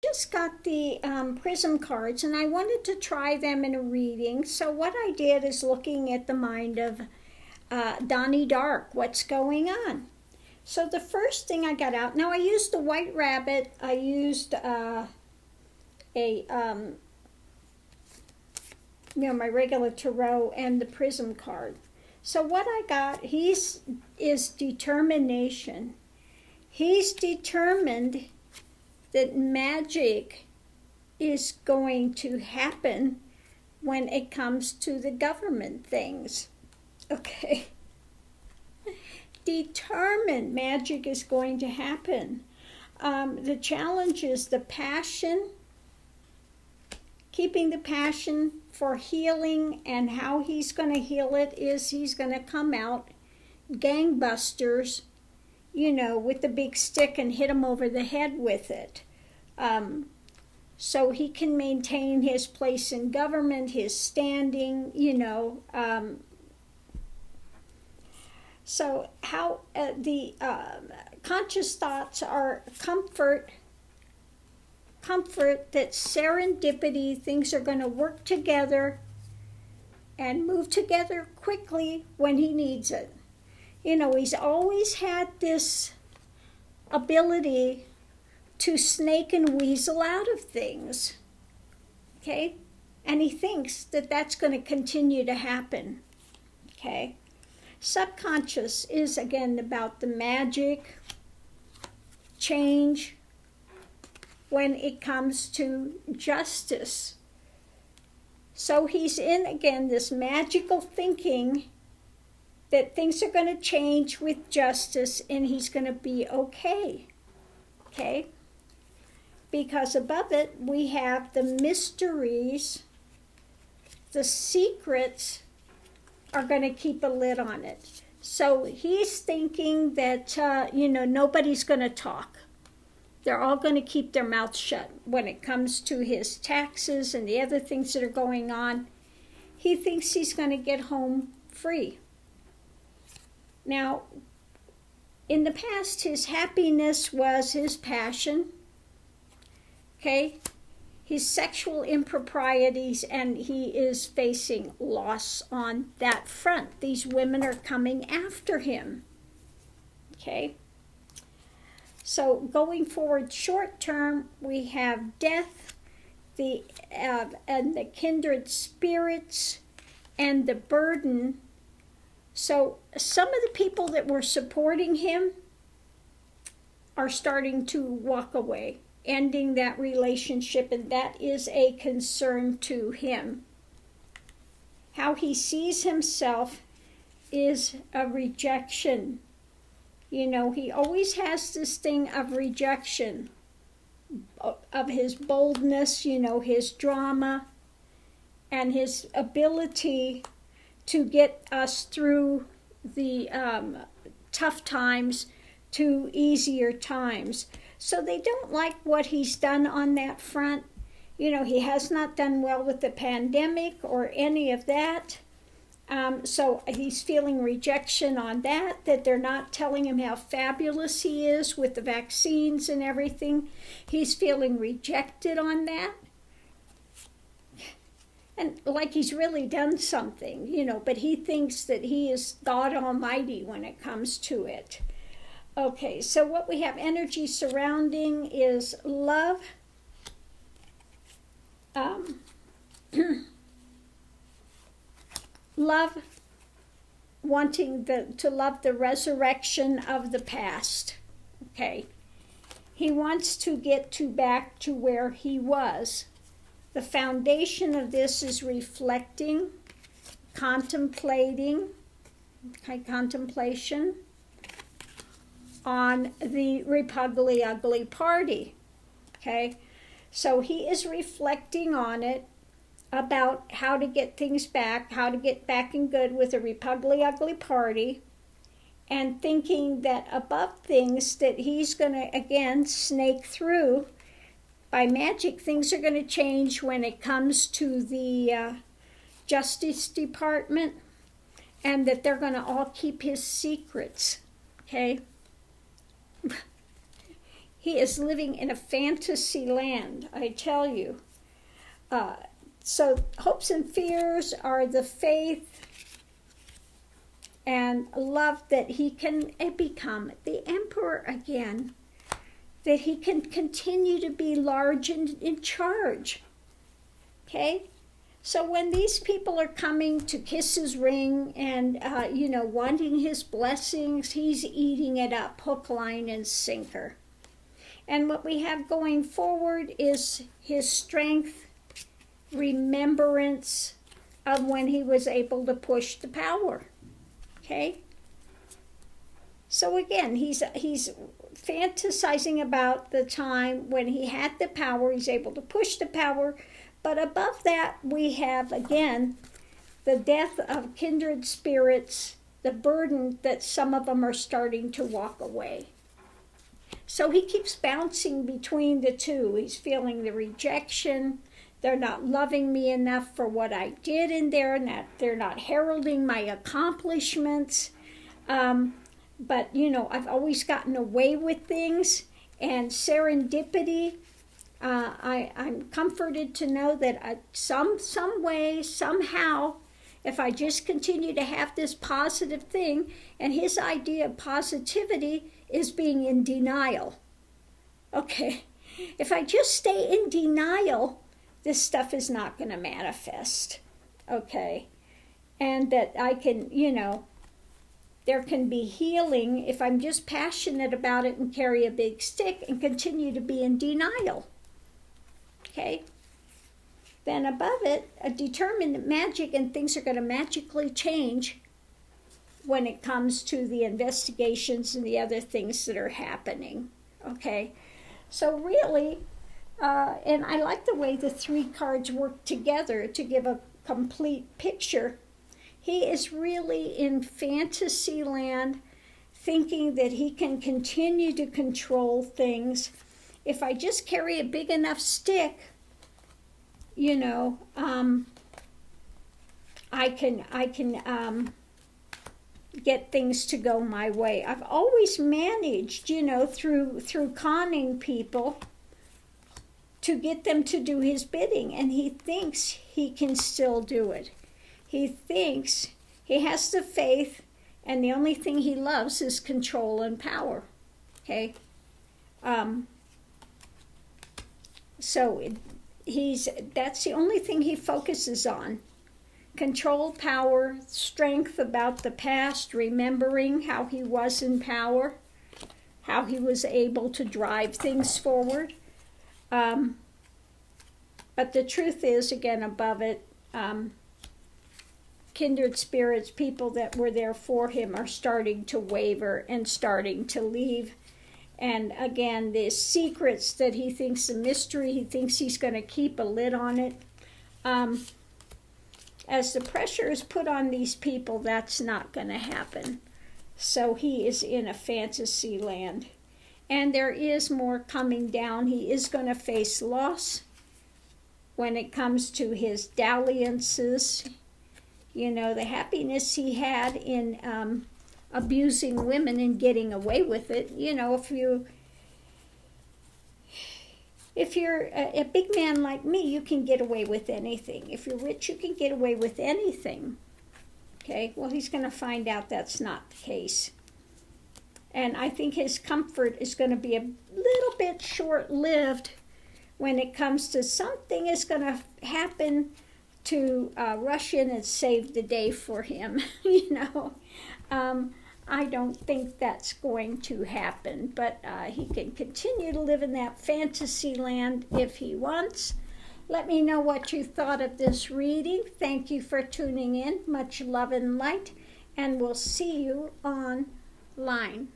just got the prism cards and I wanted to try them in a reading. So what I did is looking at the mind of Donny Dark, what's going on. So the first thing I got out, now I used the white rabbit, I used my regular tarot and the prism card. So what I got, is determination. He's determined that magic is going to happen when it comes to the government things. Okay. Determined magic is going to happen. The challenge is the passion, keeping the passion for healing, and how he's going to heal it is he's going to come out gangbusters, with the big stick and hit him over the head with it. So he can maintain his place in government, his standing, So how the conscious thoughts are comfort that serendipity, things are going to work together and move together quickly when he needs it. He's always had this ability to snake and weasel out of things, okay? And he thinks that that's going to continue to happen, okay? Subconscious is, again, about the magic, change, when it comes to justice. So he's in, again, this magical thinking that things are going to change with justice and he's going to be okay. Okay? Because above it, we have the mysteries, the secrets are going to keep a lid on it. So he's thinking that, nobody's going to talk. They're all going to keep their mouths shut when it comes to his taxes and the other things that are going on. He thinks he's going to get home free. Now, in the past, his happiness was his passion, okay? His sexual improprieties, and he is facing loss on that front. These women are coming after him, okay? So going forward short term, we have death, and the kindred spirits, and the burden. So some of the people that were supporting him are starting to walk away, ending that relationship, and that is a concern to him. How he sees himself is a rejection. He always has this thing of rejection, of his boldness, his drama, and his ability to get us through the tough times to easier times. So they don't like what he's done on that front. He has not done well with the pandemic or any of that. So he's feeling rejection on that they're not telling him how fabulous he is with the vaccines and everything. He's feeling rejected on that. And like he's really done something, but he thinks that he is God Almighty when it comes to it. Okay, so what we have energy surrounding is love. Love, wanting to love the resurrection of the past. Okay, he wants to get back to where he was. The foundation of this is reflecting, contemplation on the Repugly Ugly Party. Okay, so he is reflecting on it, about how to get things back, how to get back in good with the Repugly Ugly Party, and thinking that above things that he's going to, again, snake through. By magic, things are going to change when it comes to the Justice Department, and that they're going to all keep his secrets, okay? He is living in a fantasy land, I tell you. So hopes and fears are the faith and love that he can become the emperor again, that he can continue to be large and in charge. Okay? So when these people are coming to kiss his ring and, wanting his blessings, he's eating it up, hook, line, and sinker. And what we have going forward is his strength, remembrance of when he was able to push the power. Okay? So again, he's fantasizing about the time when he had the power, he's able to push the power. But above that, we have, again, the death of kindred spirits, the burden that some of them are starting to walk away. So he keeps bouncing between the two. He's feeling the rejection. They're not loving me enough for what I did in there. They're not heralding my accomplishments. But, I've always gotten away with things. And serendipity, I'm comforted to know that some way, somehow, if I just continue to have this positive thing, and his idea of positivity is being in denial. Okay, if I just stay in denial, this stuff is not going to manifest. Okay, and that I can, there can be healing if I'm just passionate about it and carry a big stick and continue to be in denial. Okay? Then above it, a determined magic, and things are going to magically change when it comes to the investigations and the other things that are happening. Okay? So really, and I like the way the three cards work together to give a complete picture. He is really in fantasy land, thinking that he can continue to control things. If I just carry a big enough stick, I can get things to go my way. I've always managed, through conning people to get them to do his bidding, and he thinks he can still do it. He thinks he has the faith, and the only thing he loves is control and power. Okay? That's the only thing he focuses on. Control, power, strength about the past, remembering how he was in power, how he was able to drive things forward. But the truth is, again, above it, kindred spirits, people that were there for him, are starting to waver and starting to leave. And again, the secrets that he thinks a mystery, he thinks he's going to keep a lid on it. As the pressure is put on these people, that's not going to happen. So he is in a fantasy land. And there is more coming down. He is going to face loss when it comes to his dalliances. The happiness he had in abusing women and getting away with it. If you're a big man like me, you can get away with anything. If you're rich, you can get away with anything. Okay, well, he's going to find out that's not the case. And I think his comfort is going to be a little bit short-lived when it comes to something is going to happen to rush in and save the day for him. I don't think that's going to happen, but he can continue to live in that fantasy land if he wants. Let me know what you thought of this reading. Thank you for tuning in. Much love and light, and we'll see you online.